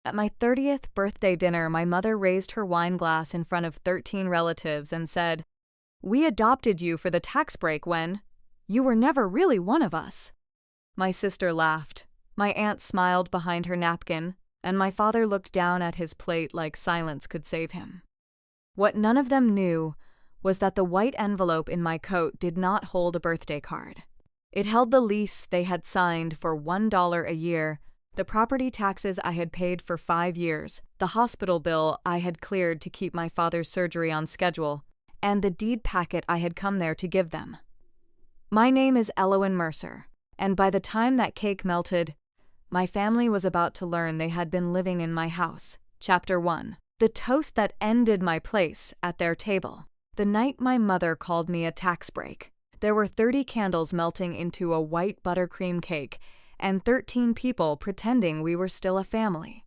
At my 30th birthday dinner, my mother raised her wine glass in front of 13 relatives and said, "We adopted you for the tax break when you were never really one of us." My sister laughed. My aunt smiled behind her napkin, and my father looked down at his plate like silence could save him. What none of them knew was that the white envelope in my coat did not hold a birthday card. It held the lease they had signed for $1 a year, the property taxes I had paid for 5 years, the hospital bill I had cleared to keep my father's surgery on schedule, and the deed packet I had come there to give them. My name is Elowen Mercer, and by the time that cake melted, my family was about to learn they had been living in my house. Chapter 1. The toast that ended my place at their table. The night my mother called me a tax break, there were 30 candles melting into a white buttercream cake and 13 people pretending we were still a family.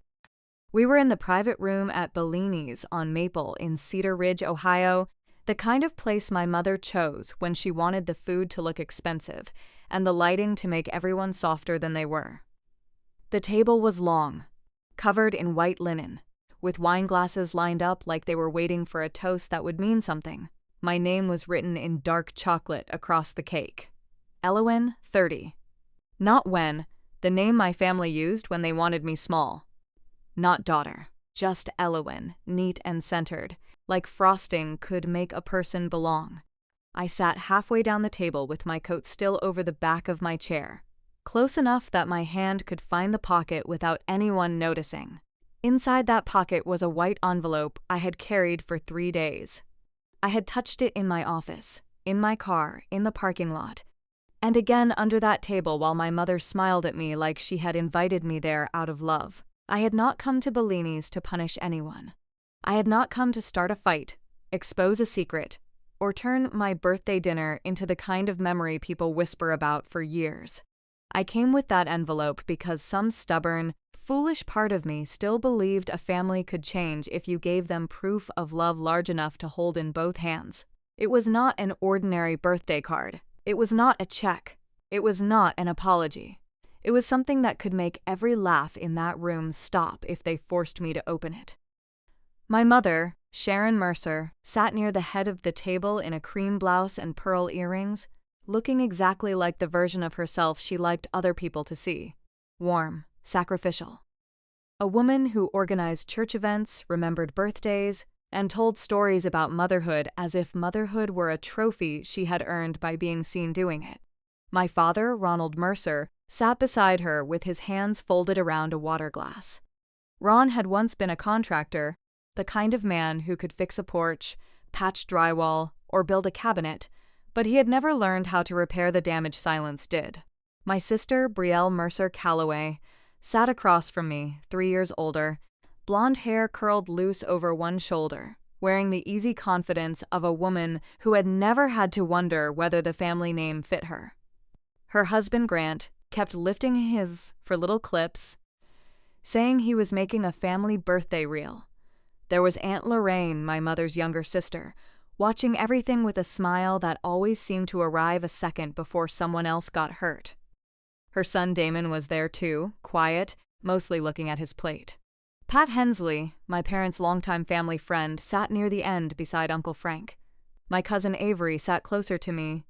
We were in the private room at Bellini's on Maple in Cedar Ridge, Ohio, the kind of place my mother chose when she wanted the food to look expensive and the lighting to make everyone softer than they were. The table was long, covered in white linen, with wine glasses lined up like they were waiting for a toast that would mean something. My name was written in dark chocolate across the cake. Elowen, 30. Not Wen, the name my family used when they wanted me small. Not daughter, just Elowen, neat and centered, like frosting could make a person belong. I sat halfway down the table with my coat still over the back of my chair, close enough that my hand could find the pocket without anyone noticing. Inside that pocket was a white envelope I had carried for 3 days. I had touched it in my office, in my car, in the parking lot, and again under that table while my mother smiled at me like she had invited me there out of love. I had not come to Bellini's to punish anyone. I had not come to start a fight, expose a secret, or turn my birthday dinner into the kind of memory people whisper about for years. I came with that envelope because some stubborn, foolish part of me still believed a family could change if you gave them proof of love large enough to hold in both hands. It was not an ordinary birthday card. It was not a check. It was not an apology. It was something that could make every laugh in that room stop if they forced me to open it. My mother, Sharon Mercer, sat near the head of the table in a cream blouse and pearl earrings, looking exactly like the version of herself she liked other people to see. Warm, sacrificial. A woman who organized church events, remembered birthdays, and told stories about motherhood as if motherhood were a trophy she had earned by being seen doing it. My father, Ronald Mercer, sat beside her with his hands folded around a water glass. Ron had once been a contractor, the kind of man who could fix a porch, patch drywall, or build a cabinet, but he had never learned how to repair the damage silence did. My sister, Brielle Mercer Calloway, sat across from me, 3 years older, blonde hair curled loose over one shoulder, wearing the easy confidence of a woman who had never had to wonder whether the family name fit her. Her husband, Grant, kept lifting his for little clips, saying he was making a family birthday reel. There was Aunt Lorraine, my mother's younger sister, watching everything with a smile that always seemed to arrive a second before someone else got hurt. Her son Damon was there too, quiet, mostly looking at his plate. Pat Hensley, my parents' longtime family friend, sat near the end beside Uncle Frank. My cousin Avery sat closer to me,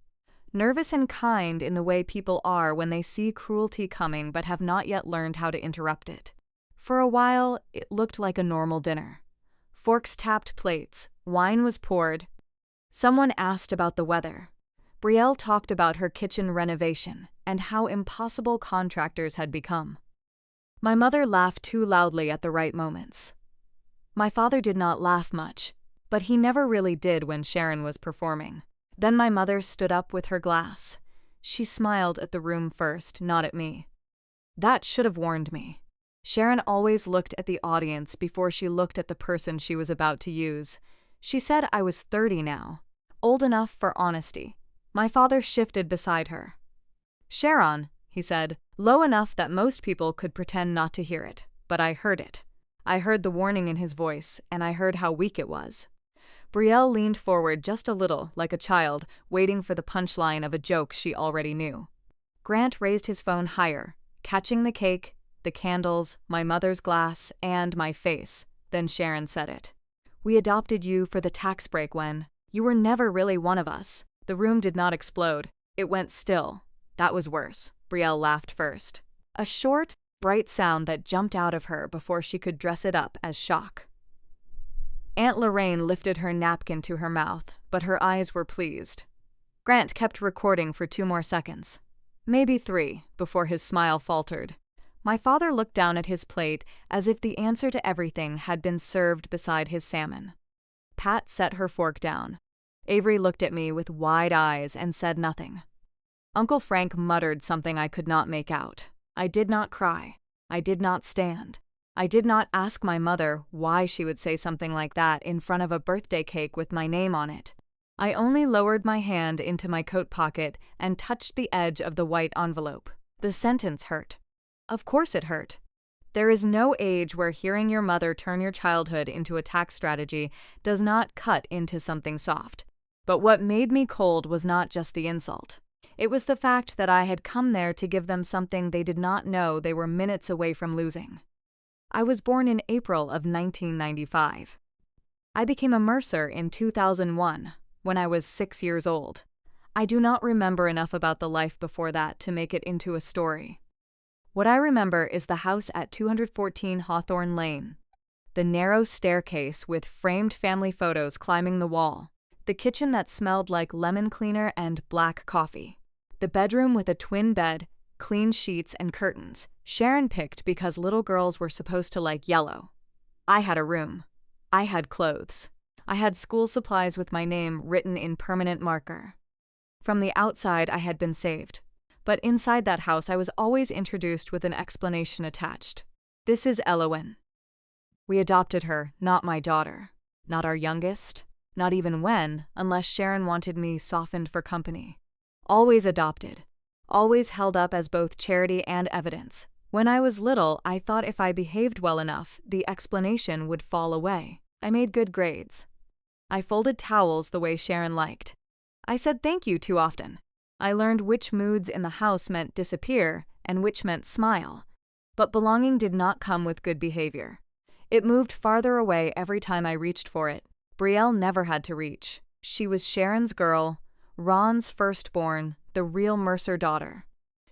nervous and kind in the way people are when they see cruelty coming but have not yet learned how to interrupt it. For a while, it looked like a normal dinner. Forks tapped plates, wine was poured. Someone asked about the weather. Brielle talked about her kitchen renovation and how impossible contractors had become. My mother laughed too loudly at the right moments. My father did not laugh much, but he never really did when Sharon was performing. Then my mother stood up with her glass. She smiled at the room first, not at me. That should have warned me. Sharon always looked at the audience before she looked at the person she was about to use. She said I was 30 now, old enough for honesty. My father shifted beside her. "Sharon," he said, low enough that most people could pretend not to hear it, but I heard it. I heard the warning in his voice, and I heard how weak it was. Brielle leaned forward just a little, like a child, waiting for the punchline of a joke she already knew. Grant raised his phone higher, catching the cake, the candles, my mother's glass, and my face. Then Sharon said it. "We adopted you for the tax break when you were never really one of us." The room did not explode. It went still. That was worse. Brielle laughed first. A short, bright sound that jumped out of her before she could dress it up as shock. Aunt Lorraine lifted her napkin to her mouth, but her eyes were pleased. Grant kept recording for 2 more seconds. Maybe 3, before his smile faltered. My father looked down at his plate as if the answer to everything had been served beside his salmon. Pat set her fork down. Avery looked at me with wide eyes and said nothing. Uncle Frank muttered something I could not make out. I did not cry. I did not stand. I did not ask my mother why she would say something like that in front of a birthday cake with my name on it. I only lowered my hand into my coat pocket and touched the edge of the white envelope. The sentence hurt. Of course it hurt. There is no age where hearing your mother turn your childhood into a tax strategy does not cut into something soft. But what made me cold was not just the insult. It was the fact that I had come there to give them something they did not know they were minutes away from losing. I was born in April of 1995. I became a Mercer in 2001, when I was 6 years old. I do not remember enough about the life before that to make it into a story. What I remember is the house at 214 Hawthorne Lane, the narrow staircase with framed family photos climbing the wall, the kitchen that smelled like lemon cleaner and black coffee, the bedroom with a twin bed, clean sheets and curtains, Sharon picked because little girls were supposed to like yellow. I had a room. I had clothes. I had school supplies with my name written in permanent marker. From the outside, I had been saved. But inside that house, I was always introduced with an explanation attached. This is Elowen. We adopted her, not my daughter. Not our youngest. Not even when, unless Sharon wanted me softened for company. Always adopted. Always held up as both charity and evidence. When I was little, I thought if I behaved well enough, the explanation would fall away. I made good grades. I folded towels the way Sharon liked. I said thank you too often. I learned which moods in the house meant disappear and which meant smile. But belonging did not come with good behavior. It moved farther away every time I reached for it. Brielle never had to reach. She was Sharon's girl, Ron's firstborn, the real Mercer daughter.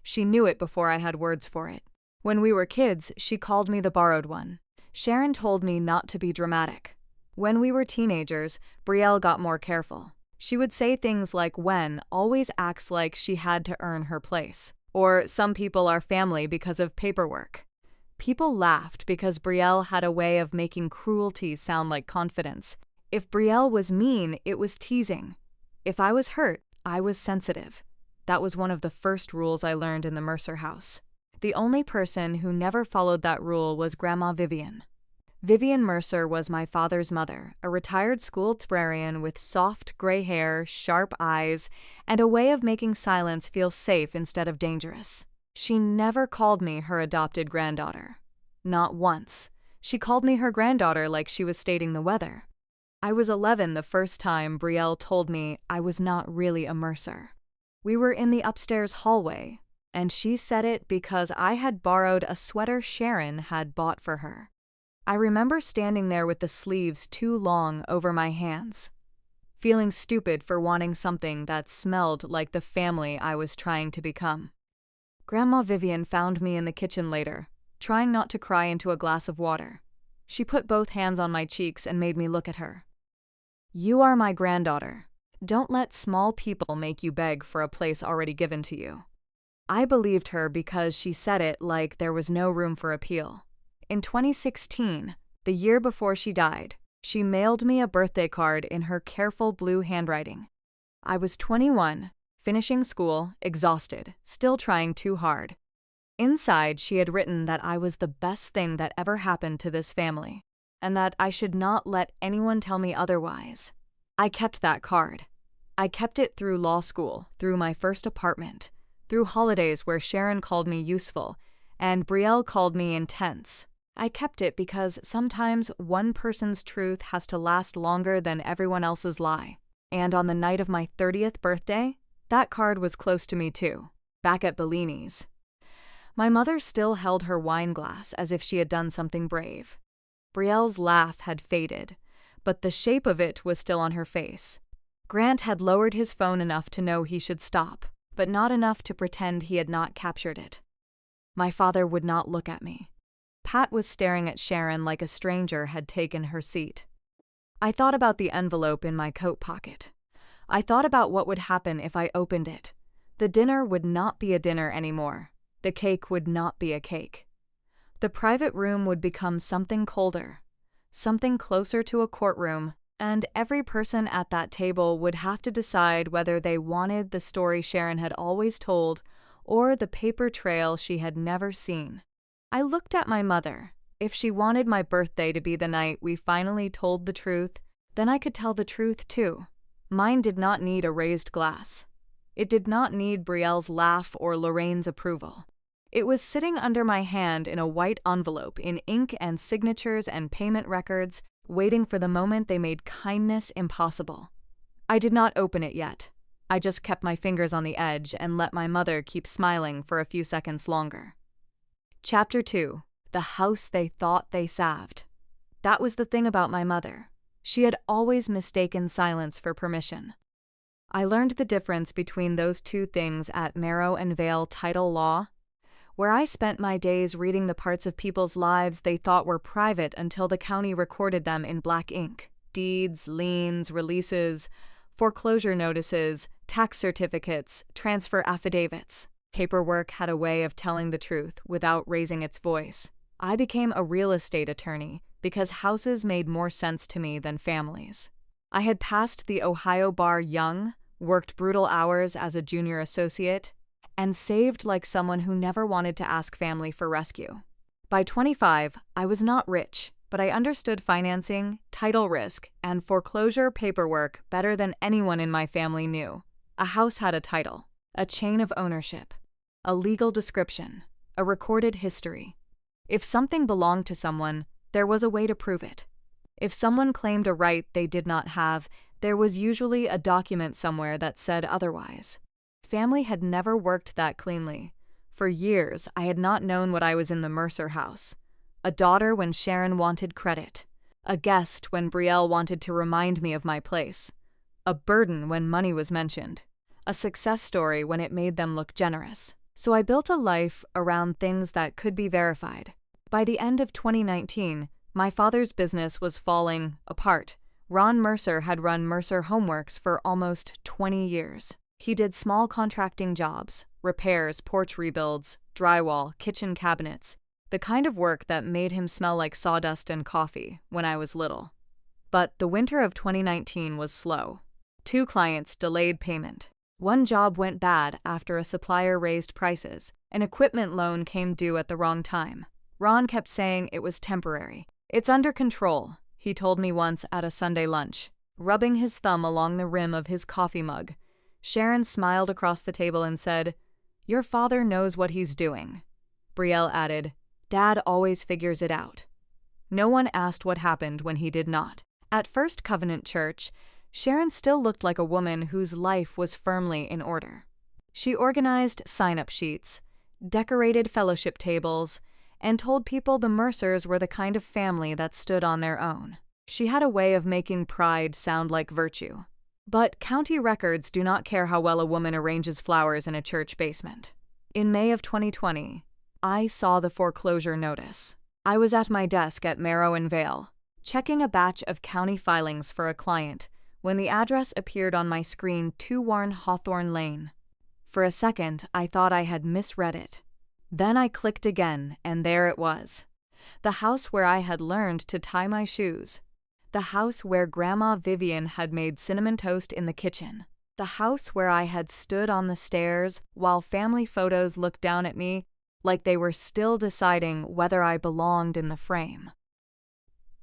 She knew it before I had words for it. When we were kids, she called me the borrowed one. Sharon told me not to be dramatic. When we were teenagers, Brielle got more careful. She would say things like "when" always acts like she had to earn her place. Or some people are family because of paperwork. People laughed because Brielle had a way of making cruelty sound like confidence. If Brielle was mean, it was teasing. If I was hurt, I was sensitive. That was one of the first rules I learned in the Mercer house. The only person who never followed that rule was Grandma Vivian. Vivian Mercer was my father's mother, a retired school librarian with soft gray hair, sharp eyes, and a way of making silence feel safe instead of dangerous. She never called me her adopted granddaughter. Not once. She called me her granddaughter like she was stating the weather. I was 11 the first time Brielle told me I was not really a Mercer. We were in the upstairs hallway, and she said it because I had borrowed a sweater Sharon had bought for her. I remember standing there with the sleeves too long over my hands, feeling stupid for wanting something that smelled like the family I was trying to become. Grandma Vivian found me in the kitchen later, trying not to cry into a glass of water. She put both hands on my cheeks and made me look at her. "You are my granddaughter. Don't let small people make you beg for a place already given to you." I believed her because she said it like there was no room for appeal. In 2016, the year before she died, she mailed me a birthday card in her careful blue handwriting. I was 21, finishing school, exhausted, still trying too hard. Inside, she had written that I was the best thing that ever happened to this family, and that I should not let anyone tell me otherwise. I kept that card. I kept it through law school, through my first apartment, through holidays where Sharon called me useful, and Brielle called me intense. I kept it because sometimes one person's truth has to last longer than everyone else's lie. And on the night of my 30th birthday, that card was close to me too, back at Bellini's. My mother still held her wine glass as if she had done something brave. Brielle's laugh had faded, but the shape of it was still on her face. Grant had lowered his phone enough to know he should stop, but not enough to pretend he had not captured it. My father would not look at me. Pat was staring at Sharon like a stranger had taken her seat. I thought about the envelope in my coat pocket. I thought about what would happen if I opened it. The dinner would not be a dinner anymore. The cake would not be a cake. The private room would become something colder, something closer to a courtroom, and every person at that table would have to decide whether they wanted the story Sharon had always told or the paper trail she had never seen. I looked at my mother. If she wanted my birthday to be the night we finally told the truth, then I could tell the truth too. Mine did not need a raised glass. It did not need Brielle's laugh or Lorraine's approval. It was sitting under my hand in a white envelope in ink and signatures and payment records, waiting for the moment they made kindness impossible. I did not open it yet. I just kept my fingers on the edge and let my mother keep smiling for a few seconds longer. Chapter 2. The House They Thought They Salved. That was the thing about my mother. She had always mistaken silence for permission. I learned the difference between those two things at Merrow and Vale Title Law, where I spent my days reading the parts of people's lives they thought were private until the county recorded them in black ink. Deeds, liens, releases, foreclosure notices, tax certificates, transfer affidavits. Paperwork had a way of telling the truth without raising its voice. I became a real estate attorney because houses made more sense to me than families. I had passed the Ohio bar young, worked brutal hours as a junior associate, and saved like someone who never wanted to ask family for rescue. By 25, I was not rich, but I understood financing, title risk, and foreclosure paperwork better than anyone in my family knew. A house had a title, a chain of ownership, a legal description, a recorded history. If something belonged to someone, there was a way to prove it. If someone claimed a right they did not have, there was usually a document somewhere that said otherwise. Family had never worked that cleanly. For years, I had not known what I was in the Mercer house. A daughter when Sharon wanted credit. A guest when Brielle wanted to remind me of my place. A burden when money was mentioned. A success story when it made them look generous. So I built a life around things that could be verified. By the end of 2019, my father's business was falling apart. Ron Mercer had run Mercer Homeworks for almost 20 years. He did small contracting jobs, repairs, porch rebuilds, drywall, kitchen cabinets, the kind of work that made him smell like sawdust and coffee when I was little. But the winter of 2019 was slow. 2 clients delayed payment. One job went bad after a supplier raised prices. An equipment loan came due at the wrong time. Ron kept saying it was temporary. "It's under control," he told me once at a Sunday lunch, rubbing his thumb along the rim of his coffee mug. Sharon smiled across the table and said, "Your father knows what he's doing." Brielle added, "Dad always figures it out." No one asked what happened when he did not. At First Covenant Church, Sharon still looked like a woman whose life was firmly in order. She organized sign-up sheets, decorated fellowship tables, and told people the Mercers were the kind of family that stood on their own. She had a way of making pride sound like virtue. But county records do not care how well a woman arranges flowers in a church basement. In May of 2020, I saw the foreclosure notice. I was at my desk at Merrow and Vale, checking a batch of county filings for a client, when the address appeared on my screen, 2 Warren Hawthorne Lane. For a second, I thought I had misread it. Then I clicked again, and there it was. The house where I had learned to tie my shoes. The house where Grandma Vivian had made cinnamon toast in the kitchen. The house where I had stood on the stairs while family photos looked down at me like they were still deciding whether I belonged in the frame.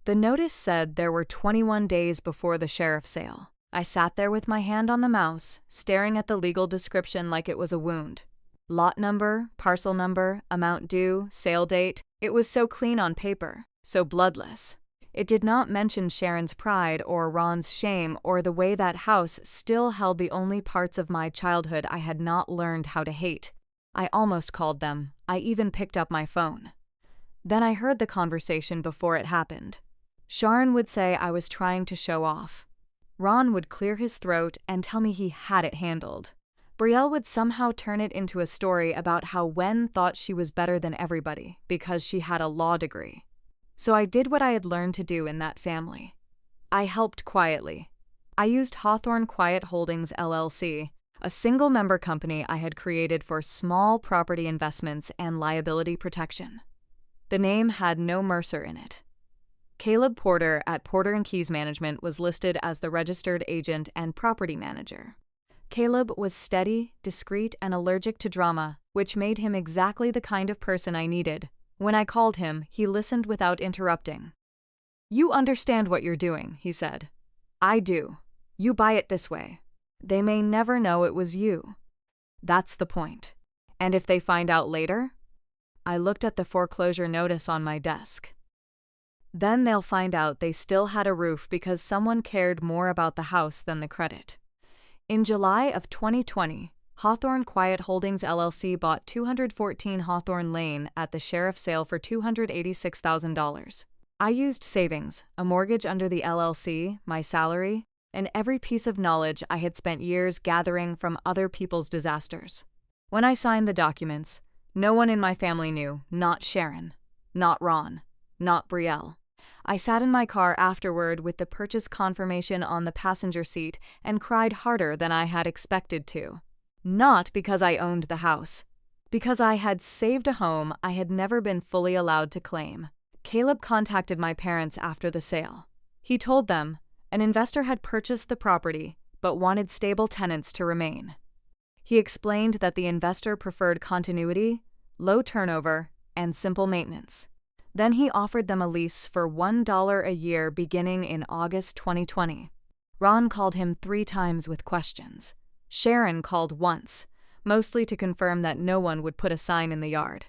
The notice said there were 21 days before the sheriff's sale. I sat there with my hand on the mouse, staring at the legal description like it was a wound. Lot number, parcel number, amount due, sale date. It was so clean on paper, so bloodless. It did not mention Sharon's pride or Ron's shame or the way that house still held the only parts of my childhood I had not learned how to hate. I almost called them. I even picked up my phone. Then I heard the conversation before it happened. Sharon would say I was trying to show off. Ron would clear his throat and tell me he had it handled. Brielle would somehow turn it into a story about how Wen thought she was better than everybody because she had a law degree. So I did what I had learned to do in that family. I helped quietly. I used Hawthorne Quiet Holdings LLC, a single-member company I had created for small property investments and liability protection. The name had no Mercer in it. Caleb Porter at Porter & Keys Management was listed as the registered agent and property manager. Caleb was steady, discreet, and allergic to drama, which made him exactly the kind of person I needed. When I called him, he listened without interrupting. "You understand what you're doing," he said. "I do. You buy it this way. They may never know it was you. That's the point. And if they find out later?" I looked at the foreclosure notice on my desk. "Then they'll find out they still had a roof because someone cared more about the house than the credit." In July of 2020, Hawthorne Quiet Holdings LLC bought 214 Hawthorne Lane at the sheriff's sale for $286,000. I used savings, a mortgage under the LLC, my salary, and every piece of knowledge I had spent years gathering from other people's disasters. When I signed the documents, no one in my family knew, not Sharon, not Ron, not Brielle. I sat in my car afterward with the purchase confirmation on the passenger seat and cried harder than I had expected to. Not because I owned the house, because I had saved a home I had never been fully allowed to claim. Caleb contacted my parents after the sale. He told them an investor had purchased the property but wanted stable tenants to remain. He explained that the investor preferred continuity, low turnover, and simple maintenance. Then he offered them a lease for $1 a year beginning in August 2020. Ron called him 3 times with questions. Sharon called once, mostly to confirm that no one would put a sign in the yard.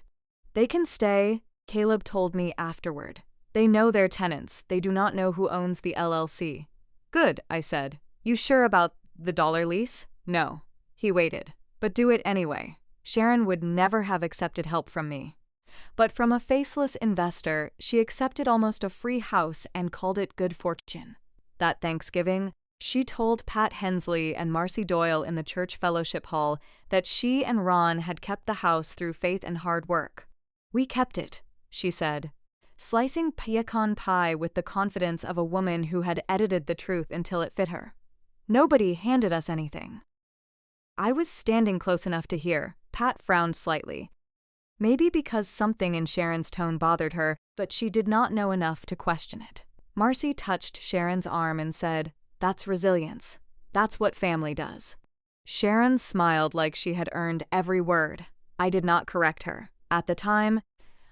"They can stay," Caleb told me afterward. "They know their tenants. They do not know who owns the LLC." "Good," I said. "You sure about the dollar lease?" "No." He waited. "But do it anyway." Sharon would never have accepted help from me. But from a faceless investor, she accepted almost a free house and called it good fortune. That Thanksgiving, she told Pat Hensley and Marcy Doyle in the church fellowship hall that she and Ron had kept the house through faith and hard work. "We kept it," she said, slicing pecan pie with the confidence of a woman who had edited the truth until it fit her. "Nobody handed us anything." I was standing close enough to hear. Pat frowned slightly. Maybe because something in Sharon's tone bothered her, but she did not know enough to question it. Marcy touched Sharon's arm and said, "That's resilience. That's what family does." Sharon smiled like she had earned every word. I did not correct her. At the time,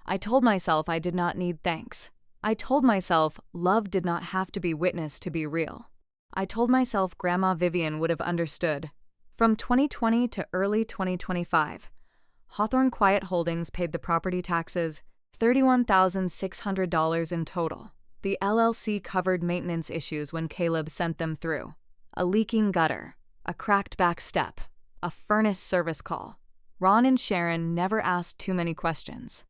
I told myself I did not need thanks. I told myself love did not have to be witnessed to be real. I told myself Grandma Vivian would have understood. From 2020 to early 2025, Hawthorne Quiet Holdings paid the property taxes, $31,600 in total. The LLC covered maintenance issues when Caleb sent them through. A leaking gutter, a cracked back step, a furnace service call. Ron and Sharon never asked too many questions.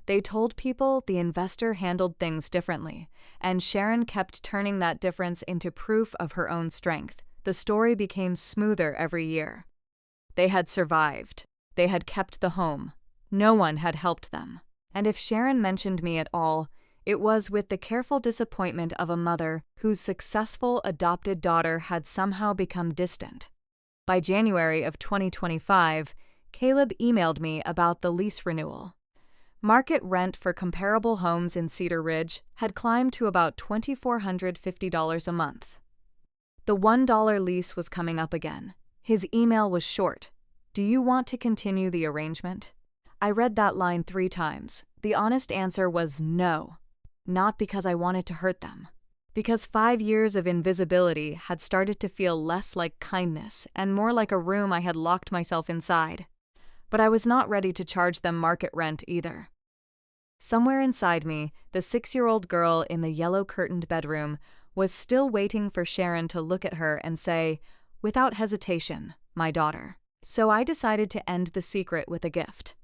They told people the investor handled things differently, and Sharon kept turning that difference into proof of her own strength. The story became smoother every year. They had survived. They had kept the home. No one had helped them. And if Sharon mentioned me at all, it was with the careful disappointment of a mother whose successful adopted daughter had somehow become distant. By January of 2025, Caleb emailed me about the lease renewal. Market rent for comparable homes in Cedar Ridge had climbed to about $2,450 a month. The $1 lease was coming up again. His email was short. "Do you want to continue the arrangement?" I read that line 3 times. The honest answer was no. Not because I wanted to hurt them. Because 5 years of invisibility had started to feel less like kindness and more like a room I had locked myself inside. But I was not ready to charge them market rent either. Somewhere inside me, the 6-year-old girl in the yellow-curtained bedroom was still waiting for Sharon to look at her and say, without hesitation, "My daughter." So I decided to end the secret with a gift.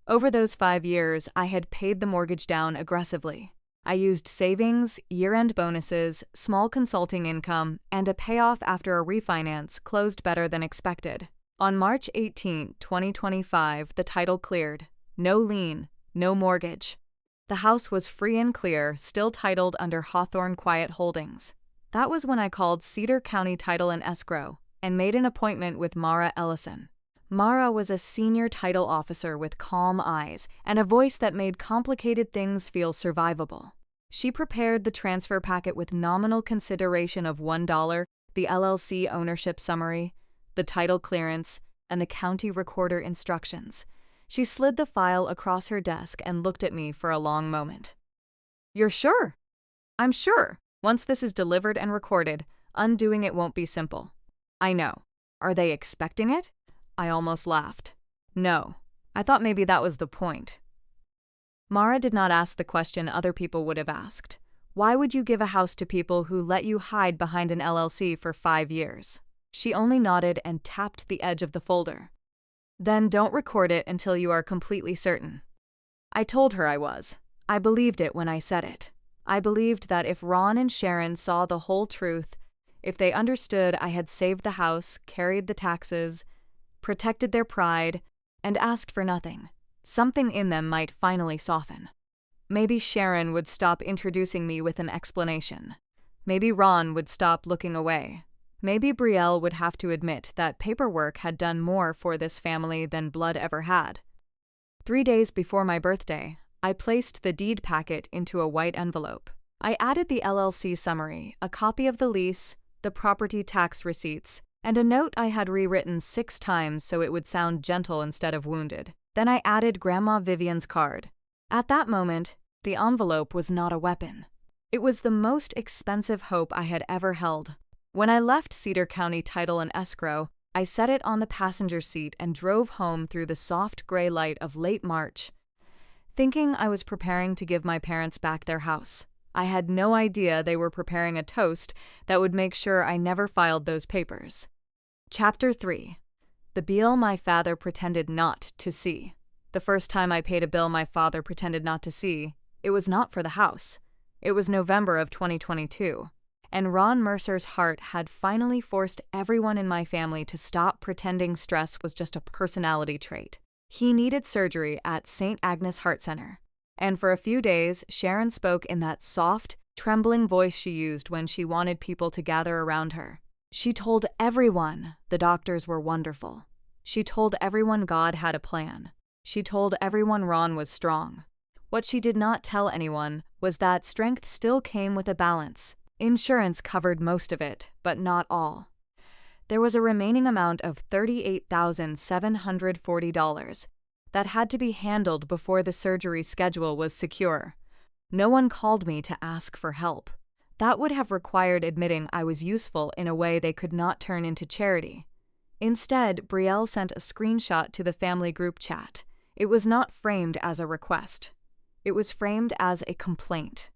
Over those 5 years, I had paid the mortgage down aggressively. I used savings, year-end bonuses, small consulting income, and a payoff after a refinance closed better than expected. On March 18, 2025, the title cleared. No lien, no mortgage. The house was free and clear, still titled under Hawthorne Quiet Holdings. That was when I called Cedar County Title and Escrow and made an appointment with Mara Ellison. Mara was a senior title officer with calm eyes and a voice that made complicated things feel survivable. She prepared the transfer packet with nominal consideration of $1, the LLC ownership summary, the title clearance, and the county recorder instructions. She slid the file across her desk and looked at me for a long moment. "You're sure?" "I'm sure. Once this is delivered and recorded, undoing it won't be simple." "I know. Are they expecting it?" I almost laughed. "No. I thought maybe that was the point." Mara did not ask the question other people would have asked. Why would you give a house to people who let you hide behind an LLC for 5 years? She only nodded and tapped the edge of the folder. "Then don't record it until you are completely certain." I told her I was. I believed it when I said it. I believed that if Ron and Sharon saw the whole truth, if they understood I had saved the house, carried the taxes, protected their pride, and asked for nothing, something in them might finally soften. Maybe Sharon would stop introducing me with an explanation. Maybe Ron would stop looking away. Maybe Brielle would have to admit that paperwork had done more for this family than blood ever had. 3 days before my birthday, I placed the deed packet into a white envelope. I added the LLC summary, a copy of the lease, the property tax receipts, and a note I had rewritten 6 times so it would sound gentle instead of wounded. Then I added Grandma Vivian's card. At that moment, the envelope was not a weapon. It was the most expensive hope I had ever held. When I left Cedar County Title and Escrow, I set it on the passenger seat and drove home through the soft gray light of late March, thinking I was preparing to give my parents back their house. I had no idea they were preparing a toast that would make sure I never filed those papers. Chapter 3. The bill my father pretended not to see. The first time I paid a bill my father pretended not to see, it was not for the house. It was November of 2022, and Ron Mercer's heart had finally forced everyone in my family to stop pretending stress was just a personality trait. He needed surgery at St. Agnes Heart Center, and for a few days, Sharon spoke in that soft, trembling voice she used when she wanted people to gather around her. She told everyone the doctors were wonderful. She told everyone God had a plan. She told everyone Ron was strong. What she did not tell anyone was that strength still came with a balance. Insurance covered most of it, but not all. There was a remaining amount of $38,740 that had to be handled before the surgery schedule was secure. No one called me to ask for help. That would have required admitting I was useful in a way they could not turn into charity. Instead, Brielle sent a screenshot to the family group chat. It was not framed as a request. It was framed as a complaint.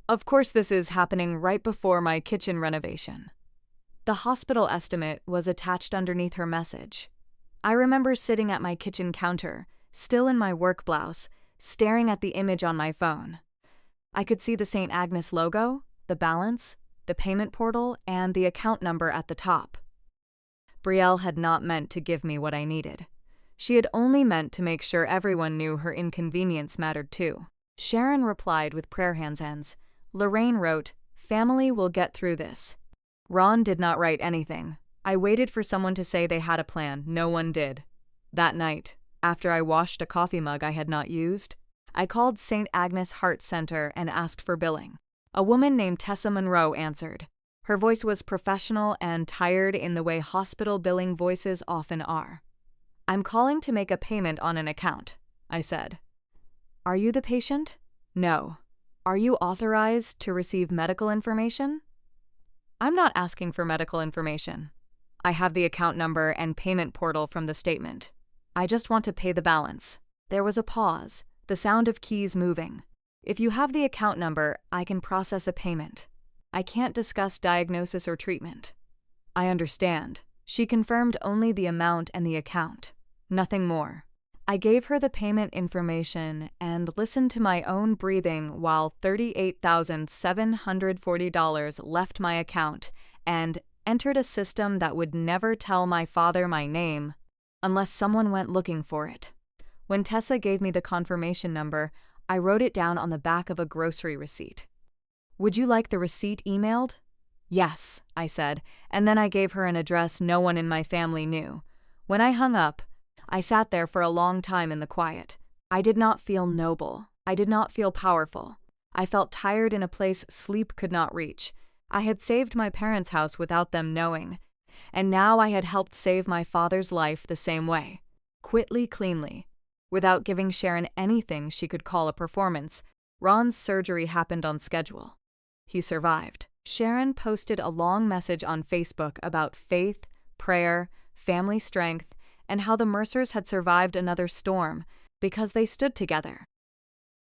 Of course, this is happening right before my kitchen renovation. The hospital estimate was attached underneath her message. I remember sitting at my kitchen counter, still in my work blouse, staring at the image on my phone. I could see the St. Agnes logo, the balance, the payment portal, and the account number at the top. Brielle had not meant to give me what I needed. She had only meant to make sure everyone knew her inconvenience mattered too. Sharon replied with prayer hands. Lorraine wrote, "Family will get through this." Ron did not write anything. I waited for someone to say they had a plan. No one did. That night, after I washed a coffee mug I had not used, I called St. Agnes Heart Center and asked for billing. A woman named Tessa Monroe answered. Her voice was professional and tired in the way hospital billing voices often are. "I'm calling to make a payment on an account," I said. "Are you the patient?" "No." "Are you authorized to receive medical information?" "I'm not asking for medical information. I have the account number and payment portal from the statement. I just want to pay the balance." There was a pause, the sound of keys moving. "If you have the account number, I can process a payment. I can't discuss diagnosis or treatment." "I understand." She confirmed only the amount and the account, nothing more. I gave her the payment information and listened to my own breathing while $38,740 left my account and entered a system that would never tell my father my name unless someone went looking for it. When Tessa gave me the confirmation number, I wrote it down on the back of a grocery receipt. "Would you like the receipt emailed?" "Yes," I said, and then I gave her an address no one in my family knew. When I hung up, I sat there for a long time in the quiet. I did not feel noble. I did not feel powerful. I felt tired in a place sleep could not reach. I had saved my parents' house without them knowing, and now I had helped save my father's life the same way, quickly, cleanly. Without giving Sharon anything she could call a performance, Ron's surgery happened on schedule. He survived. Sharon posted a long message on Facebook about faith, prayer, family strength, and how the Mercers had survived another storm because they stood together.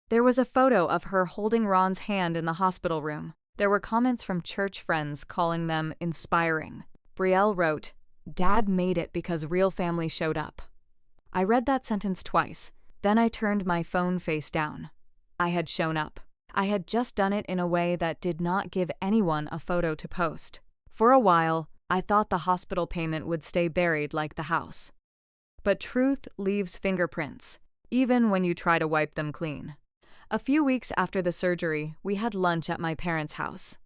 There was a photo of her holding Ron's hand in the hospital room. There were comments from church friends calling them inspiring. Brielle wrote, "Dad made it because real family showed up." I read that sentence twice, then I turned my phone face down. I had shown up. I had just done it in a way that did not give anyone a photo to post. For a while, I thought the hospital payment would stay buried like the house. But truth leaves fingerprints, even when you try to wipe them clean. A few weeks after the surgery, we had lunch at my parents' house.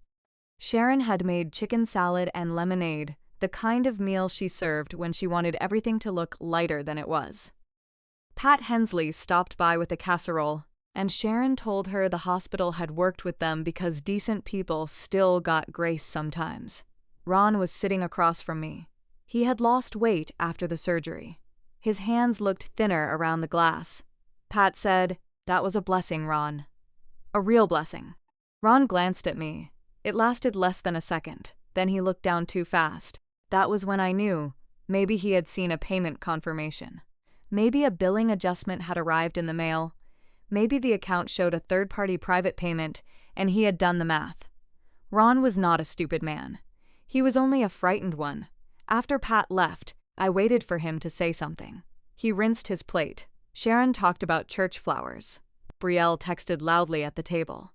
Sharon had made chicken salad and lemonade, the kind of meal she served when she wanted everything to look lighter than it was. Pat Hensley stopped by with a casserole, and Sharon told her the hospital had worked with them because decent people still got grace sometimes. Ron was sitting across from me. He had lost weight after the surgery. His hands looked thinner around the glass. Pat said, "That was a blessing, Ron. A real blessing." Ron glanced at me. It lasted less than a second. Then he looked down too fast. That was when I knew. Maybe he had seen a payment confirmation. Maybe a billing adjustment had arrived in the mail. Maybe the account showed a third-party private payment, and he had done the math. Ron was not a stupid man. He was only a frightened one. After Pat left, I waited for him to say something. He rinsed his plate. Sharon talked about church flowers. Brielle texted loudly at the table.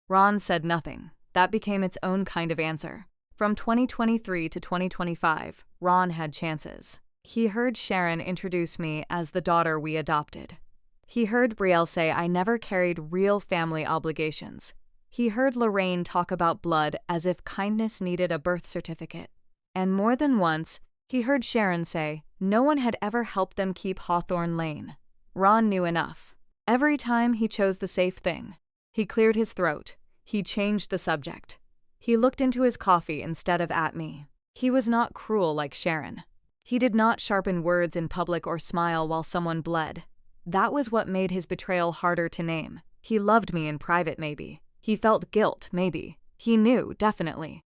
Ron said nothing. That became its own kind of answer. From 2023 to 2025, Ron had chances. He heard Sharon introduce me as the daughter we adopted. He heard Brielle say I never carried real family obligations. He heard Lorraine talk about blood as if kindness needed a birth certificate. And more than once, he heard Sharon say no one had ever helped them keep Hawthorne Lane. Ron knew enough. Every time he chose the safe thing. He cleared his throat. He changed the subject. He looked into his coffee instead of at me. He was not cruel like Sharon. He did not sharpen words in public or smile while someone bled. That was what made his betrayal harder to name. He loved me in private, maybe. He felt guilt, maybe. He knew, definitely.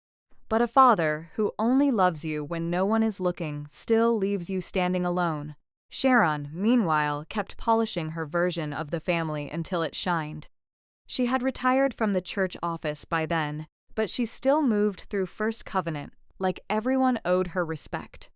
But a father who only loves you when no one is looking still leaves you standing alone. Sharon, meanwhile, kept polishing her version of the family until it shined. She had retired from the church office by then, but she still moved through First Covenant, like everyone owed her respect.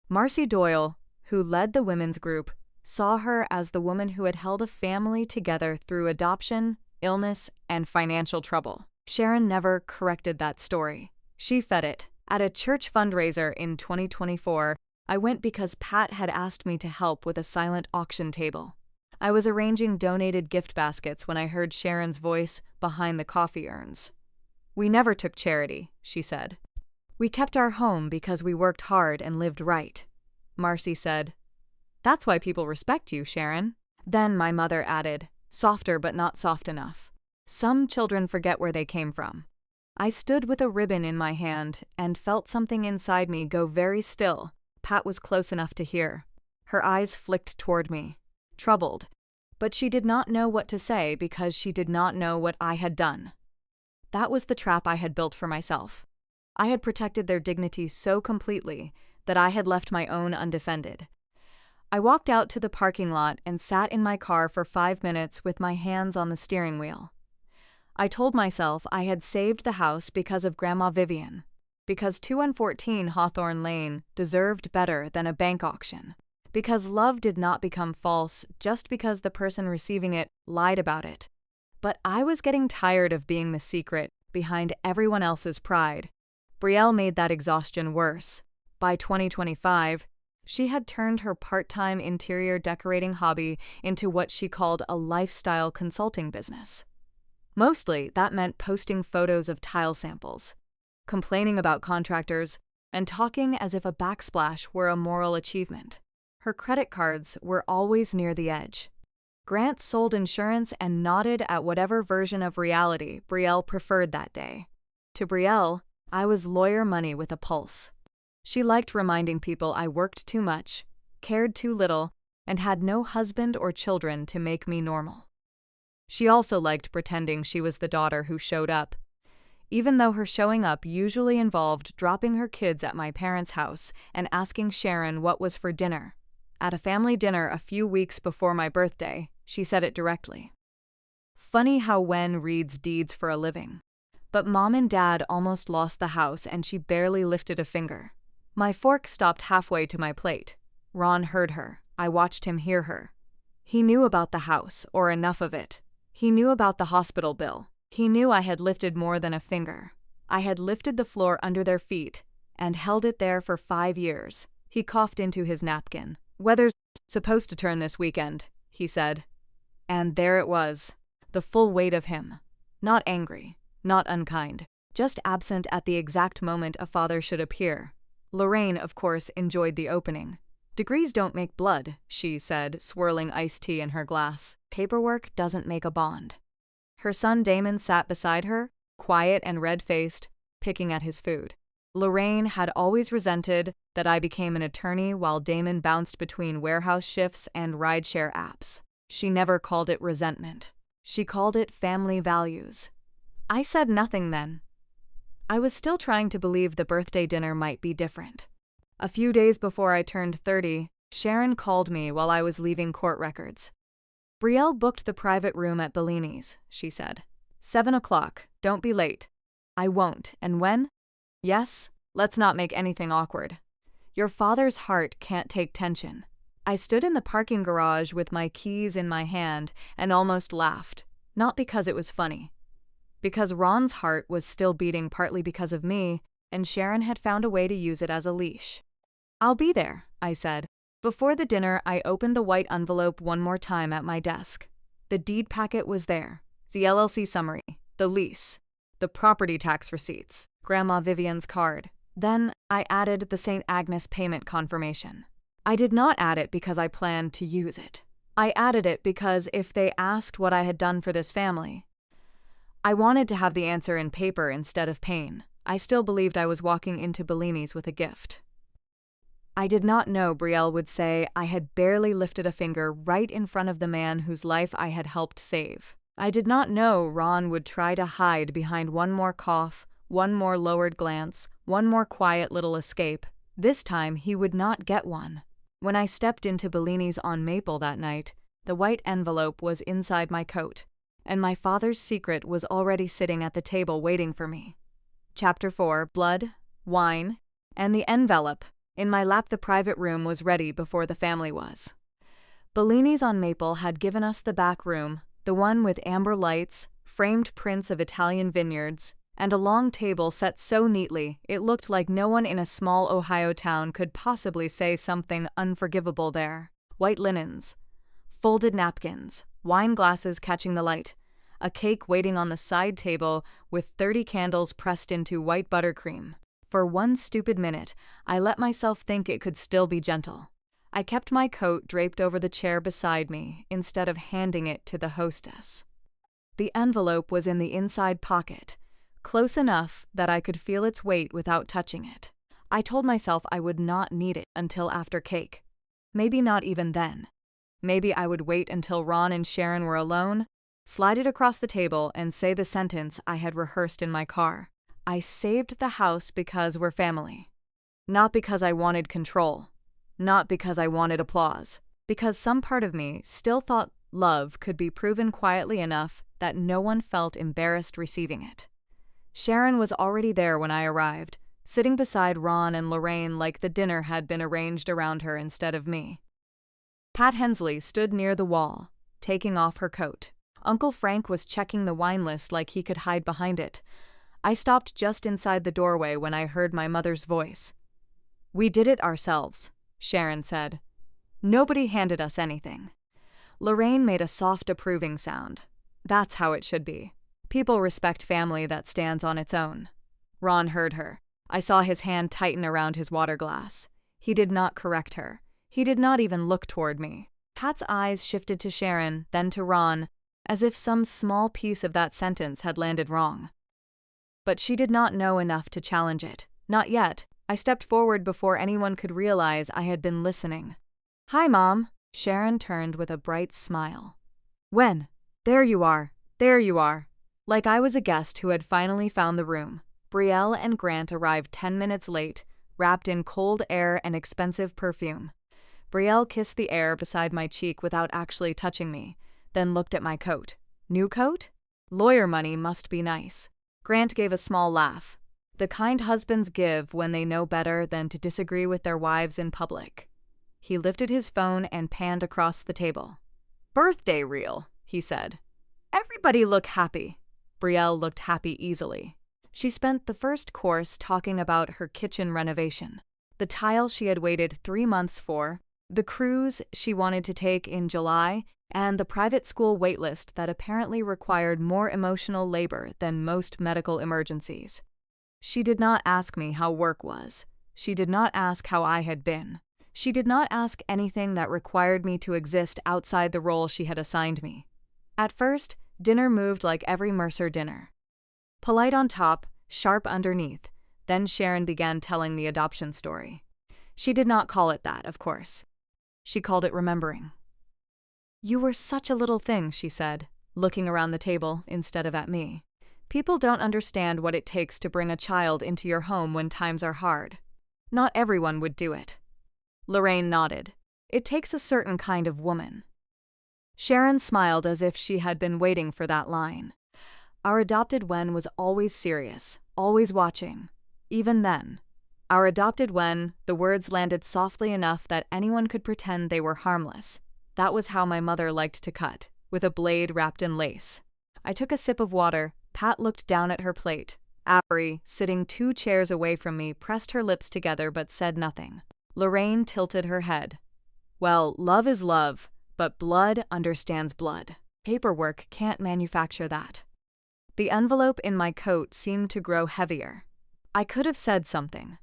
Marcy Doyle, who led the women's group, saw her as the woman who had held a family together through adoption, illness, and financial trouble. Sharon never corrected that story. She fed it. At a church fundraiser in 2024, I went because Pat had asked me to help with a silent auction table. I was arranging donated gift baskets when I heard Sharon's voice behind the coffee urns. "We never took charity," she said. "We kept our home because we worked hard and lived right." Marcy said, "That's why people respect you, Sharon." Then my mother added, softer but not soft enough, "Some children forget where they came from." I stood with a ribbon in my hand and felt something inside me go very still. Pat was close enough to hear. Her eyes flicked toward me, troubled, but she did not know what to say because she did not know what I had done. That was the trap I had built for myself. I had protected their dignity so completely that I had left my own undefended. I walked out to the parking lot and sat in my car for 5 minutes with my hands on the steering wheel. I told myself I had saved the house because of Grandma Vivian. Because 2114 Hawthorne Lane deserved better than a bank auction. Because love did not become false just because the person receiving it lied about it. But I was getting tired of being the secret behind everyone else's pride. Brielle made that exhaustion worse. By 2025, she had turned her part-time interior decorating hobby into what she called a lifestyle consulting business. Mostly, that meant posting photos of tile samples, complaining about contractors, and talking as if a backsplash were a moral achievement. Her credit cards were always near the edge. Grant sold insurance and nodded at whatever version of reality Brielle preferred that day. To Brielle, I was lawyer money with a pulse. She liked reminding people I worked too much, cared too little, and had no husband or children to make me normal. She also liked pretending she was the daughter who showed up, even though her showing up usually involved dropping her kids at my parents' house and asking Sharon what was for dinner. At a family dinner a few weeks before my birthday, she said it directly. Funny how Wen reads deeds for a living. But Mom and Dad almost lost the house and she barely lifted a finger. My fork stopped halfway to my plate. Ron heard her. I watched him hear her. He knew about the house, or enough of it. He knew about the hospital bill. He knew I had lifted more than a finger. I had lifted the floor under their feet and held it there for 5 years. He coughed into his napkin. Weather's supposed to turn this weekend, he said. And there it was, the full weight of him. Not angry, not unkind, just absent at the exact moment a father should appear. Lorraine, of course, enjoyed the opening. Degrees don't make blood, she said, swirling iced tea in her glass. Paperwork doesn't make a bond. Her son Damon sat beside her, quiet and red-faced, picking at his food. Lorraine had always resented that I became an attorney while Damon bounced between warehouse shifts and rideshare apps. She never called it resentment. She called it family values. I said nothing then. I was still trying to believe the birthday dinner might be different. A few days before I turned 30, Sharon called me while I was leaving court records. Brielle booked the private room at Bellini's, she said. 7 o'clock, don't be late. I won't, and when? Yes, let's not make anything awkward. Your father's heart can't take tension. I stood in the parking garage with my keys in my hand and almost laughed, not because it was funny. Because Ron's heart was still beating partly because of me, and Sharon had found a way to use it as a leash. I'll be there, I said. Before the dinner, I opened the white envelope one more time at my desk. The deed packet was there, the LLC summary, the lease, the property tax receipts, Grandma Vivian's card. Then I added the St. Agnes payment confirmation. I did not add it because I planned to use it. I added it because if they asked what I had done for this family, I wanted to have the answer in paper instead of pain. I still believed I was walking into Bellini's with a gift. I did not know Brielle would say I had barely lifted a finger right in front of the man whose life I had helped save. I did not know Ron would try to hide behind one more cough, one more lowered glance, one more quiet little escape. This time he would not get one. When I stepped into Bellini's on Maple that night, the white envelope was inside my coat, and my father's secret was already sitting at the table waiting for me. Chapter 4, Blood, Wine, and the Envelope. In my lap the private room was ready before the family was. Bellini's on Maple had given us the back room, the one with amber lights, framed prints of Italian vineyards, and a long table set so neatly it looked like no one in a small Ohio town could possibly say something unforgivable there. White linens, folded napkins, wine glasses catching the light, a cake waiting on the side table with 30 candles pressed into white buttercream. For one stupid minute, I let myself think it could still be gentle. I kept my coat draped over the chair beside me instead of handing it to the hostess. The envelope was in the inside pocket, close enough that I could feel its weight without touching it. I told myself I would not need it until after cake. Maybe not even then. Maybe I would wait until Ron and Sharon were alone, slide it across the table, and say the sentence I had rehearsed in my car. I saved the house because we're family. Not because I wanted control. Not because I wanted applause. Because some part of me still thought love could be proven quietly enough that no one felt embarrassed receiving it. Sharon was already there when I arrived, sitting beside Ron and Lorraine like the dinner had been arranged around her instead of me. Pat Hensley stood near the wall, taking off her coat. Uncle Frank was checking the wine list like he could hide behind it. I stopped just inside the doorway when I heard my mother's voice. "We did it ourselves," Sharon said. "Nobody handed us anything." Lorraine made a soft approving sound. "That's how it should be. People respect family that stands on its own." Ron heard her. I saw his hand tighten around his water glass. He did not correct her. He did not even look toward me. Pat's eyes shifted to Sharon, then to Ron, as if some small piece of that sentence had landed wrong. But she did not know enough to challenge it. Not yet. I stepped forward before anyone could realize I had been listening. "Hi, Mom." Sharon turned with a bright smile. "When? There you are. There you are." Like I was a guest who had finally found the room. Brielle and Grant arrived 10 minutes late, wrapped in cold air and expensive perfume. Brielle kissed the air beside my cheek without actually touching me, then looked at my coat. New coat? Lawyer money must be nice. Grant gave a small laugh. The kind husbands give when they know better than to disagree with their wives in public. He lifted his phone and panned across the table. "Birthday reel," he said. "Everybody look happy." Brielle looked happy easily. She spent the first course talking about her kitchen renovation, the tile she had waited 3 months for, the cruise she wanted to take in July, and the private school waitlist that apparently required more emotional labor than most medical emergencies. She did not ask me how work was. She did not ask how I had been. She did not ask anything that required me to exist outside the role she had assigned me. At first, dinner moved like every Mercer dinner. Polite on top, sharp underneath, then Sharon began telling the adoption story. She did not call it that, of course. She called it remembering. "You were such a little thing," she said, looking around the table instead of at me. "People don't understand what it takes to bring a child into your home when times are hard. Not everyone would do it." Lorraine nodded. "It takes a certain kind of woman." Sharon smiled as if she had been waiting for that line. Our adopted Wen was always serious, always watching. Even then. Our adopted Wen, the words landed softly enough that anyone could pretend they were harmless. That was how my mother liked to cut, with a blade wrapped in lace. I took a sip of water. Pat looked down at her plate. Avery, sitting 2 chairs away from me, pressed her lips together but said nothing. Lorraine tilted her head. "Well, love is love, but blood understands blood. Paperwork can't manufacture that." The envelope in my coat seemed to grow heavier. I could have said something.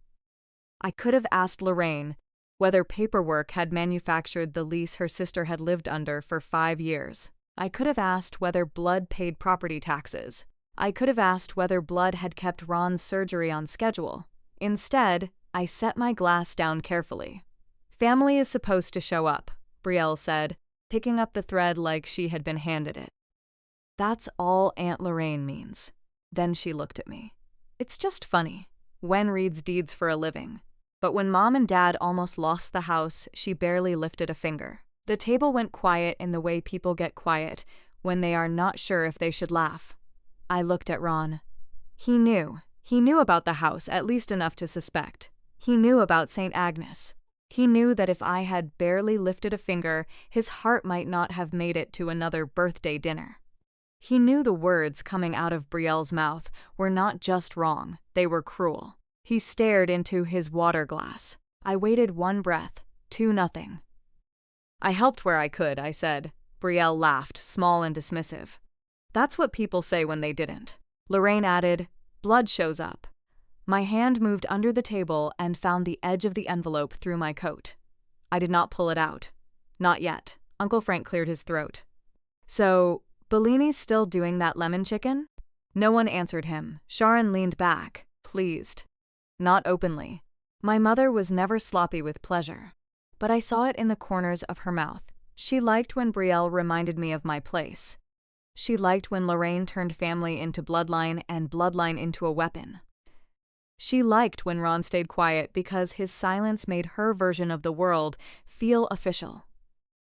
I could have asked Lorraine whether paperwork had manufactured the lease her sister had lived under for 5 years. I could have asked whether blood paid property taxes. I could have asked whether blood had kept Ron's surgery on schedule. Instead, I set my glass down carefully. "Family is supposed to show up," Brielle said, picking up the thread like she had been handed it. "That's all Aunt Lorraine means." Then she looked at me. "It's just funny. Wen reads deeds for a living. But when Mom and Dad almost lost the house, she barely lifted a finger. The table went quiet in the way people get quiet when they are not sure if they should laugh. I looked at Ron. He knew. He knew about the house, at least enough to suspect. He knew about St. Agnes. He knew that if I had barely lifted a finger, his heart might not have made it to another birthday dinner. He knew the words coming out of Brielle's mouth were not just wrong, they were cruel. He stared into his water glass. I waited 1 breath, 2-0. "I helped where I could," I said. Brielle laughed, small and dismissive. "That's what people say when they didn't." Lorraine added, "Blood shows up." My hand moved under the table and found the edge of the envelope through my coat. I did not pull it out. Not yet. Uncle Frank cleared his throat. "So, Bellini's still doing that lemon chicken?" No one answered him. Sharon leaned back, pleased. Not openly. My mother was never sloppy with pleasure. But I saw it in the corners of her mouth. She liked when Brielle reminded me of my place. She liked when Lorraine turned family into bloodline and bloodline into a weapon. She liked when Ron stayed quiet because his silence made her version of the world feel official.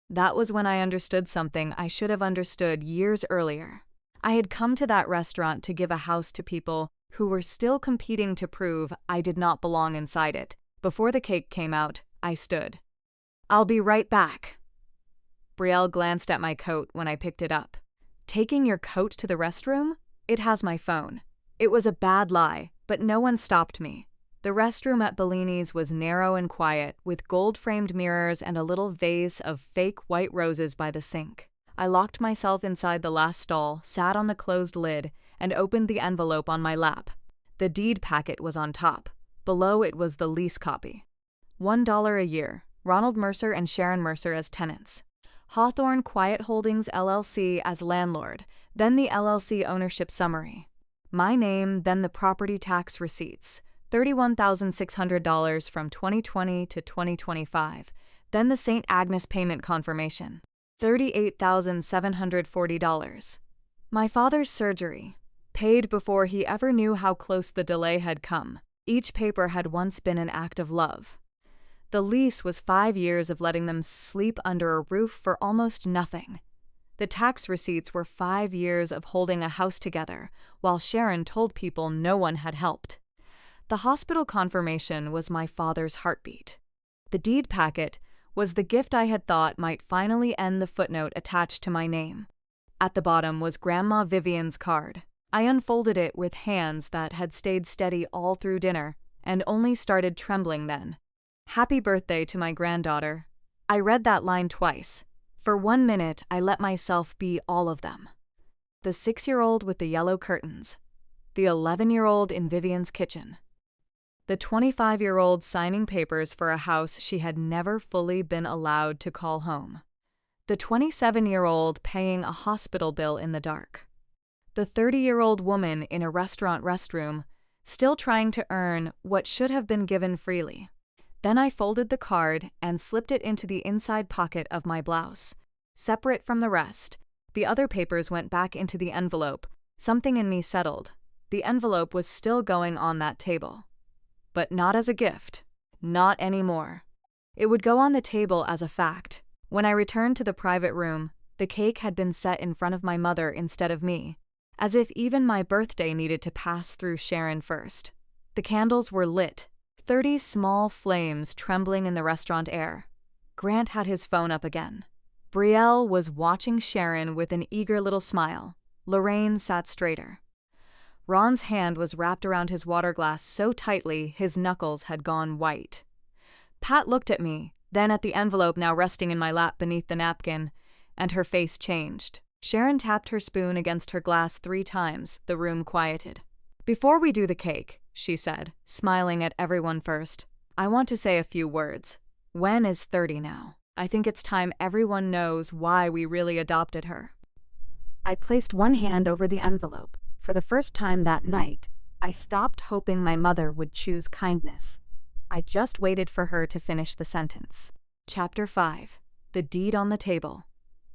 That was when I understood something I should have understood years earlier. I had come to that restaurant to give a house to people who were still competing to prove I did not belong inside it. Before the cake came out, I stood. "I'll be right back." Brielle glanced at my coat when I picked it up. "Taking your coat to the restroom? It has my phone." It was a bad lie, but no one stopped me. The restroom at Bellini's was narrow and quiet, with gold-framed mirrors and a little vase of fake white roses by the sink. I locked myself inside the last stall, sat on the closed lid, and opened the envelope on my lap. The deed packet was on top. Below it was the lease copy. $1 a year. Ronald Mercer and Sharon Mercer as tenants. Hawthorne Quiet Holdings LLC as landlord, then the LLC ownership summary. My name, then the property tax receipts. $31,600 from 2020 to 2025. Then the St. Agnes payment confirmation. $38,740. My father's surgery. Paid before he ever knew how close the delay had come. Each paper had once been an act of love. The lease was 5 years of letting them sleep under a roof for almost nothing. The tax receipts were 5 years of holding a house together, while Sharon told people no one had helped. The hospital confirmation was my father's heartbeat. The deed packet was the gift I had thought might finally end the footnote attached to my name. At the bottom was Grandma Vivian's card. I unfolded it with hands that had stayed steady all through dinner, and only started trembling then. "Happy birthday to my granddaughter." I read that line twice. For 1 minute, I let myself be all of them. The 6-year-old with the yellow curtains. The 11-year-old in Vivian's kitchen. The 25-year-old signing papers for a house she had never fully been allowed to call home. The 27-year-old paying a hospital bill in the dark. The 30-year-old woman in a restaurant restroom, still trying to earn what should have been given freely. Then I folded the card and slipped it into the inside pocket of my blouse. Separate from the rest, the other papers went back into the envelope. Something in me settled. The envelope was still going on that table. But not as a gift. Not anymore. It would go on the table as a fact. When I returned to the private room, the cake had been set in front of my mother instead of me, as if even my birthday needed to pass through Sharon first. The candles were lit, 30 small flames trembling in the restaurant air. Grant had his phone up again. Brielle was watching Sharon with an eager little smile. Lorraine sat straighter. Ron's hand was wrapped around his water glass so tightly his knuckles had gone white. Pat looked at me, then at the envelope now resting in my lap beneath the napkin, and her face changed. Sharon tapped her spoon against her glass 3 times. The room quieted. "Before we do the cake," she said, smiling at everyone first, "I want to say a few words. Wen is 30 now. I think it's time everyone knows why we really adopted her." I placed one hand over the envelope. For the first time that night, I stopped hoping my mother would choose kindness. I just waited for her to finish the sentence. Chapter 5. The deed on the table.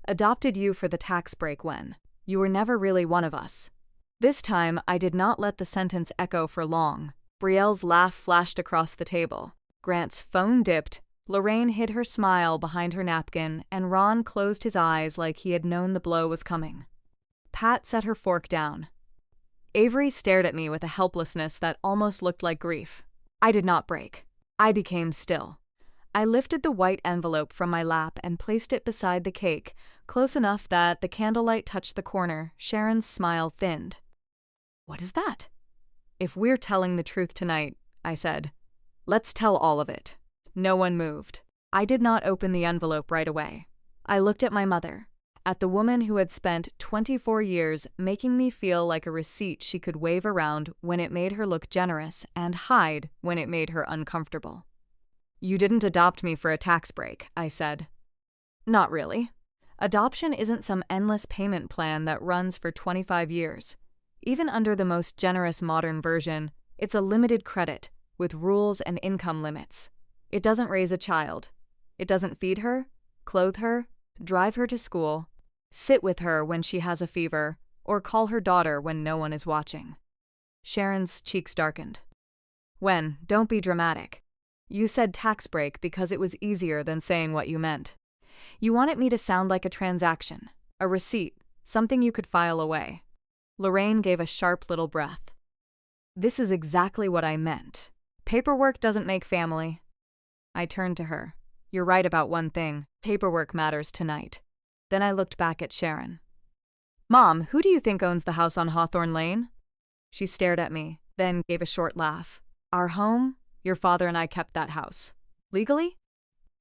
Adopted you for the tax break when you were never really one of us. This time, I did not let the sentence echo for long. Brielle's laugh flashed across the table. Grant's phone dipped. Lorraine hid her smile behind her napkin, and Ron closed his eyes like he had known the blow was coming. Pat set her fork down. Avery stared at me with a helplessness that almost looked like grief. I did not break. I became still. I lifted the white envelope from my lap and placed it beside the cake, close enough that the candlelight touched the corner. Sharon's smile thinned. "What is that?" "If we're telling the truth tonight," I said, "let's tell all of it." No one moved. I did not open the envelope right away. I looked at my mother. At the woman who had spent 24 years making me feel like a receipt she could wave around when it made her look generous and hide when it made her uncomfortable. "You didn't adopt me for a tax break," I said. "Not really. Adoption isn't some endless payment plan that runs for 25 years. Even under the most generous modern version, it's a limited credit with rules and income limits. It doesn't raise a child. It doesn't feed her, clothe her, drive her to school, sit with her when she has a fever, or call her daughter when no one is watching." Sharon's cheeks darkened. "Wen, don't be dramatic. You said tax break because it was easier than saying what you meant. You wanted me to sound like a transaction, a receipt, something you could file away." Lorraine gave a sharp little breath. This is exactly what I meant. Paperwork doesn't make family. I turned to her. You're right about one thing. Paperwork matters tonight. Then I looked back at Sharon. Mom, who do you think owns the house on Hawthorne Lane? She stared at me, then gave a short laugh. Our home? Your father and I kept that house. Legally?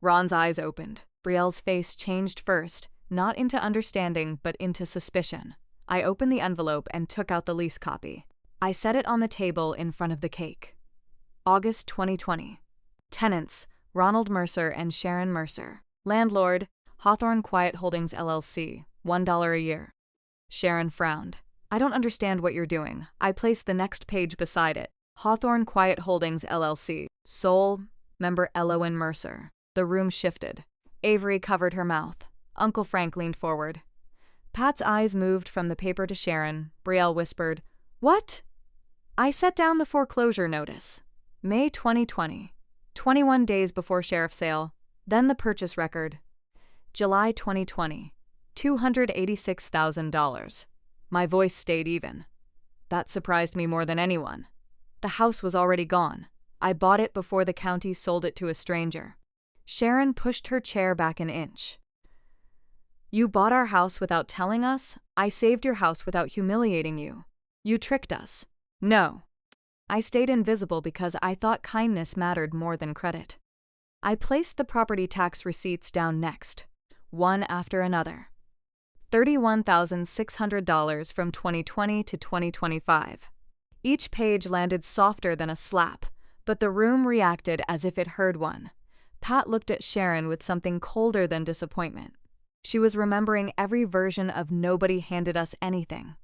Ron's eyes opened. Brielle's face changed first, not into understanding, but into suspicion. I opened the envelope and took out the lease copy. I set it on the table in front of the cake. August 2020. Tenants, Ronald Mercer and Sharon Mercer. Landlord, Hawthorne Quiet Holdings LLC, $1 a year. Sharon frowned. I don't understand what you're doing. I placed the next page beside it. Hawthorne Quiet Holdings LLC. Sole member Elowen Mercer. The room shifted. Avery covered her mouth. Uncle Frank leaned forward. Pat's eyes moved from the paper to Sharon. Brielle whispered, What? I set down the foreclosure notice. May 2020. 21 days before sheriff's sale. Then the purchase record. July 2020. $286,000. My voice stayed even. That surprised me more than anyone. The house was already gone. I bought it before the county sold it to a stranger. Sharon pushed her chair back an inch. You bought our house without telling us? I saved your house without humiliating you. You tricked us. No. I stayed invisible because I thought kindness mattered more than credit. I placed the property tax receipts down next, one after another. $31,600 from 2020 to 2025. Each page landed softer than a slap, but the room reacted as if it heard one. Pat looked at Sharon with something colder than disappointment. She was remembering every version of nobody handed us anything.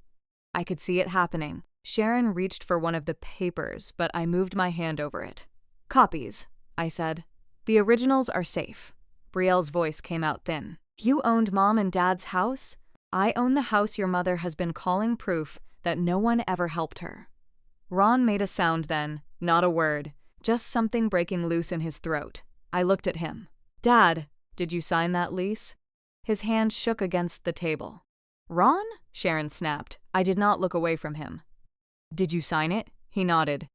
I could see it happening. Sharon reached for one of the papers, but I moved my hand over it. Copies, I said. The originals are safe. Brielle's voice came out thin. You owned Mom and Dad's house? I own the house your mother has been calling proof that no one ever helped her. Ron made a sound then, not a word, just something breaking loose in his throat. I looked at him. Dad, did you sign that lease? His hand shook against the table. Ron? Sharon snapped. I did not look away from him. Did you sign it? He nodded.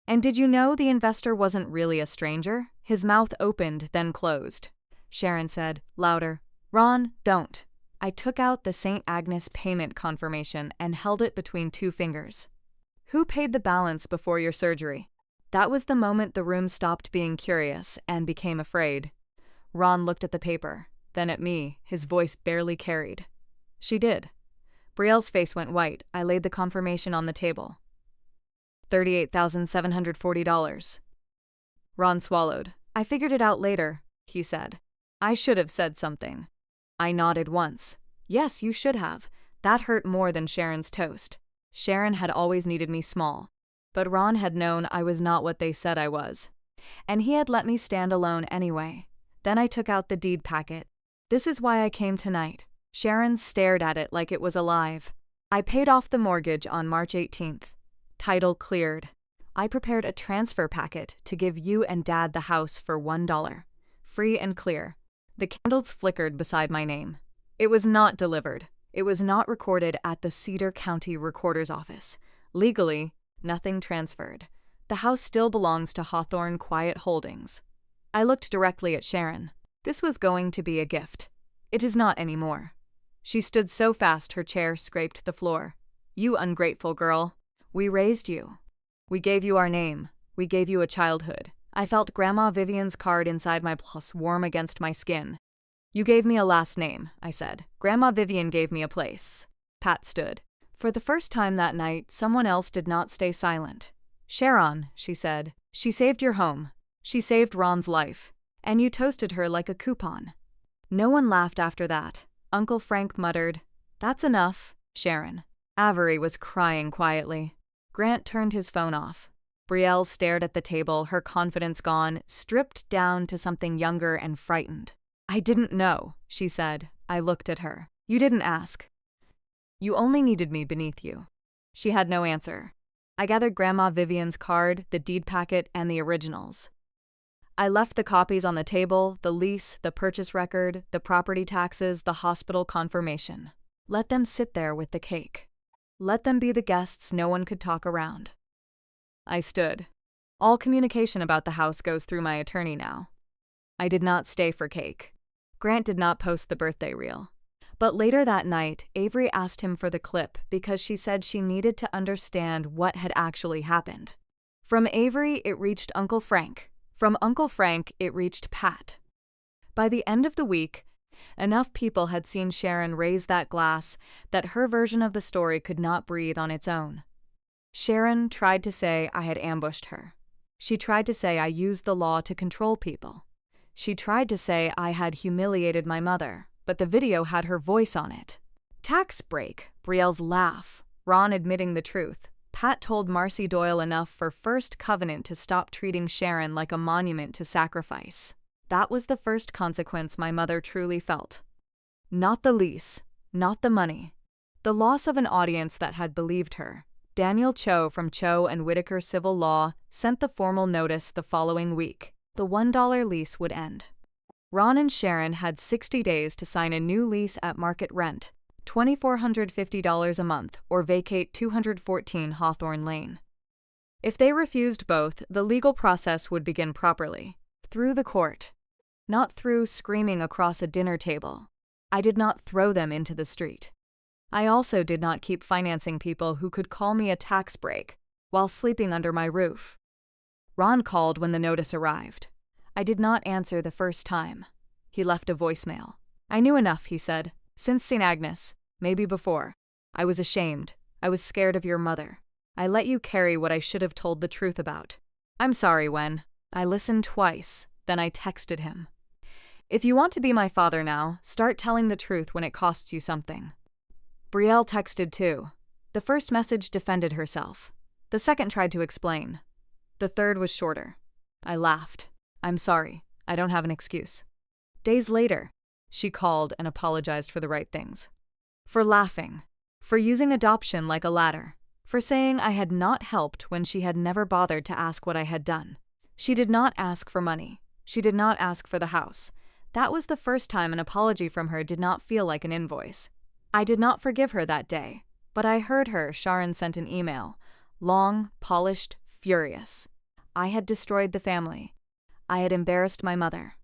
And did you know the investor wasn't really a stranger? His mouth opened, then closed. Sharon said, louder, Ron, don't. I took out the St. Agnes payment confirmation and held it between two fingers. Who paid the balance before your surgery? That was the moment the room stopped being curious and became afraid. Ron looked at the paper, then at me, his voice barely carried. She did. Brielle's face went white. I laid the confirmation on the table. $38,740. Ron swallowed. I figured it out later, he said. I should have said something. I nodded once. Yes, you should have. That hurt more than Sharon's toast. Sharon had always needed me small, but Ron had known I was not what they said I was. And he had let me stand alone anyway. Then I took out the deed packet. This is why I came tonight. Sharon stared at it like it was alive. I paid off the mortgage on March 18th. Title cleared. I prepared a transfer packet to give you and Dad the house for $1. Free and clear. The candles flickered beside my name. It was not delivered. It was not recorded at the Cedar County Recorder's Office. Legally, nothing transferred. The house still belongs to Hawthorne Quiet Holdings. I looked directly at Sharon. This was going to be a gift. It is not anymore. She stood so fast her chair scraped the floor. You ungrateful girl. We raised you. We gave you our name. We gave you a childhood. I felt Grandma Vivian's card inside my plus warm against my skin. You gave me a last name, I said. Grandma Vivian gave me a place. Pat stood. For the first time that night, someone else did not stay silent. Sharon, she said. She saved your home. She saved Ron's life. And you toasted her like a coupon. No one laughed after that. Uncle Frank muttered, That's enough, Sharon. Avery was crying quietly. Grant turned his phone off. Brielle stared at the table, her confidence gone, stripped down to something younger and frightened. I didn't know, she said. I looked at her. You didn't ask. You only needed me beneath you. She had no answer. I gathered Grandma Vivian's card, the deed packet, and the originals. I left the copies on the table, the lease, the purchase record, the property taxes, the hospital confirmation. Let them sit there with the cake. Let them be the guests no one could talk around. I stood. All communication about the house goes through my attorney now. I did not stay for cake. Grant did not post the birthday reel. But later that night, Avery asked him for the clip because she said she needed to understand what had actually happened. From Avery, it reached Uncle Frank. From Uncle Frank, it reached Pat. By the end of the week, enough people had seen Sharon raise that glass that her version of the story could not breathe on its own. Sharon tried to say I had ambushed her. She tried to say I used the law to control people. She tried to say I had humiliated my mother, but the video had her voice on it. Tax break, Brielle's laugh, Ron admitting the truth. Pat told Marcy Doyle enough for First Covenant to stop treating Sharon like a monument to sacrifice. That was the first consequence my mother truly felt. Not the lease, not the money. The loss of an audience that had believed her. Daniel Cho from Cho and Whitaker Civil Law sent the formal notice the following week. The $1 lease would end. Ron and Sharon had 60 days to sign a new lease at market rent, $2,450 a month, or vacate 214 Hawthorne Lane. If they refused both, the legal process would begin properly, through the court, not through screaming across a dinner table. I did not throw them into the street. I also did not keep financing people who could call me a tax break while sleeping under my roof. Ron called when the notice arrived. I did not answer the first time. He left a voicemail. I knew enough, he said. Since St. Agnes, maybe before. I was ashamed. I was scared of your mother. I let you carry what I should have told the truth about. I'm sorry, Wen. I listened twice, then I texted him. If you want to be my father now, start telling the truth when it costs you something. Brielle texted too. The first message defended herself. The second tried to explain. The third was shorter. I laughed. I'm sorry. I don't have an excuse. Days later, she called and apologized for the right things. For laughing. For using adoption like a ladder. For saying I had not helped when she had never bothered to ask what I had done. She did not ask for money. She did not ask for the house. That was the first time an apology from her did not feel like an invoice. I did not forgive her that day, but I heard her. Sharon sent an email. Long, polished, furious. I had destroyed the family. I had embarrassed my mother.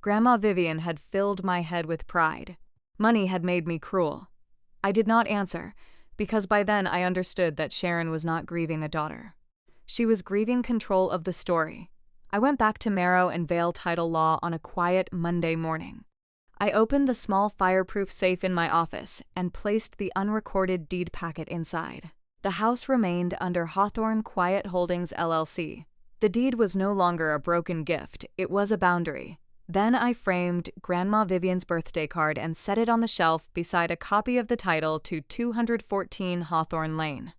Grandma Vivian had filled my head with pride. Money had made me cruel. I did not answer, because by then I understood that Sharon was not grieving a daughter. She was grieving control of the story. I went back to Marrow and Vale Title Law on a quiet Monday morning. I opened the small fireproof safe in my office and placed the unrecorded deed packet inside. The house remained under Hawthorne Quiet Holdings LLC. The deed was no longer a broken gift, it was a boundary. Then I framed Grandma Vivian's birthday card and set it on the shelf beside a copy of the title to 214 Hawthorne Lane.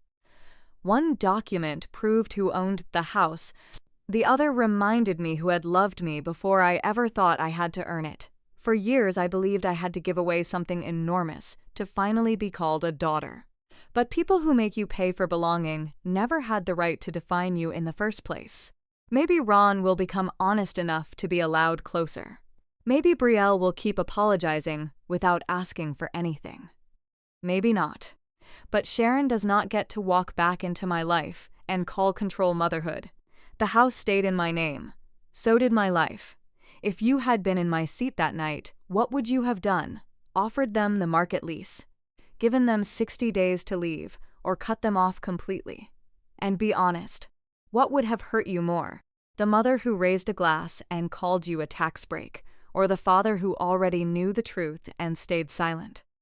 One document proved who owned the house. The other reminded me who had loved me before I ever thought I had to earn it. For years I believed I had to give away something enormous to finally be called a daughter. But people who make you pay for belonging never had the right to define you in the first place. Maybe Ron will become honest enough to be allowed closer. Maybe Brielle will keep apologizing without asking for anything. Maybe not. But Sharon does not get to walk back into my life and call control motherhood. The house stayed in my name. So did my life. If you had been in my seat that night, what would you have done? Offered them the market lease? Given them 60 days to leave, or cut them off completely? And be honest, what would have hurt you more? The mother who raised a glass and called you a tax break, or the father who already knew the truth and stayed silent?